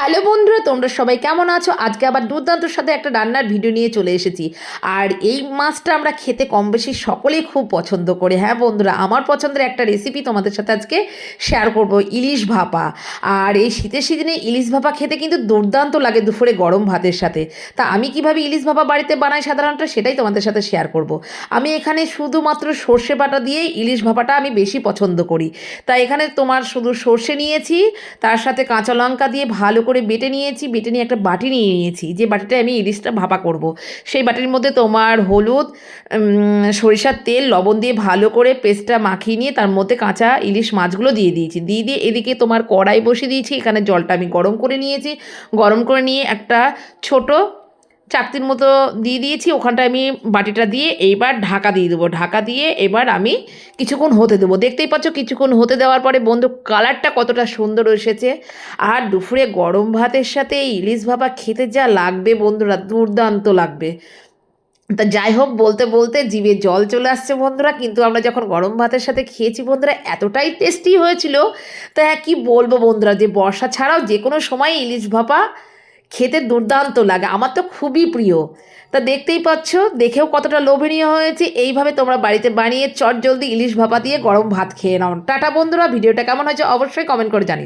Hello বন্ধুরা, তোমরা সবাই কেমন আছো? আজকে আবার দুর্দান্তর সাথে একটা রান্নার ভিডিও নিয়ে চলে এসেছি। আর এই মাছটা আমরা খেতে কম বেশি সকলেই খুব পছন্দ করি। হ্যাঁ বন্ধুরা, আমার পছন্দের একটা রেসিপি তোমাদের সাথে আজকে শেয়ার করব, ইলিশ ভাপা। আর এই শীতের সিজনে ইলিশ ভাপা খেতে কিন্তু দুর্দান্ত লাগে দুপুরে গরম ভাতের সাথে। তা আমি কিভাবে ইলিশ ভাপা বাড়িতে বানাই সাধারণত সেটাই তোমাদের সাথে শেয়ার করব। আমি এখানে শুধুমাত্র সর্ষে বাটা দিয়েই ইলিশ ভাপাটা আমি বেশি পছন্দ করি। তাই এখানে তোমার শুধু সর্ষে নিয়েছি, তার সাথে কাঁচা লঙ্কা দিয়ে ভালো করে বেটে নিয়েছি, বেটে নিয়ে একটা বাটি নিয়ে নিয়েছি, যে বাটিটা আমি ইলিশটা ভাপা করব। সেই বাটির মধ্যে তোমার হলুদ, সরিষার তেল, লবণ দিয়ে ভালো করে পেস্টটা মাখিয়ে নিয়ে তার মধ্যে কাঁচা ইলিশ মাছগুলো দিয়ে দিয়েছি। দিয়ে এদিকে তোমার কড়াই বসিয়ে দিয়েছি, এখানে জলটা আমি গরম করে নিয়েছি। গরম করে নিয়ে একটা ছোট চাকতির মতো দিয়ে দিয়েছি, ওখানটায় আমি বাটিটা দিয়ে এইবার ঢাকা দিয়ে দেবো। ঢাকা দিয়ে এবার আমি কিছুক্ষণ হতে দেবো। দেখতেই পাচ্ছ কিছুক্ষণ হতে দেওয়ার পরে বন্ধু কালারটা কতটা সুন্দর এসেছে। আর দুপুরে গরম ভাতের সাথে এই ইলিশ ভাপা খেতে যা লাগবে বন্ধুরা, দুর্দান্ত লাগবে। তা যাই হোক, বলতে বলতে জিভে জল চলে আসছে বন্ধুরা। কিন্তু আমরা যখন গরম ভাতের সাথে খেয়েছি বন্ধুরা, এতটাই টেস্টি হয়েছিল। তা কি বলবো বন্ধুরা, যে বর্ষা ছাড়াও যে কোনো সময় ইলিশ ভাপা খেতে দুর্দান্ত লাগে, আমার তো খুবই প্রিয়। তা দেখতেই পাচ্ছ, দেখেও কতটা লোভনীয় হয়েছে। এইভাবে তোমরা বাড়িতে বানিয়ে চটজলদি ইলিশ ভাপা দিয়ে গরম ভাত খেয়ে নাও। টাটা বন্ধুরা, ভিডিওটা কেমন হয়েছে অবশ্যই কমেন্ট করে জানিও।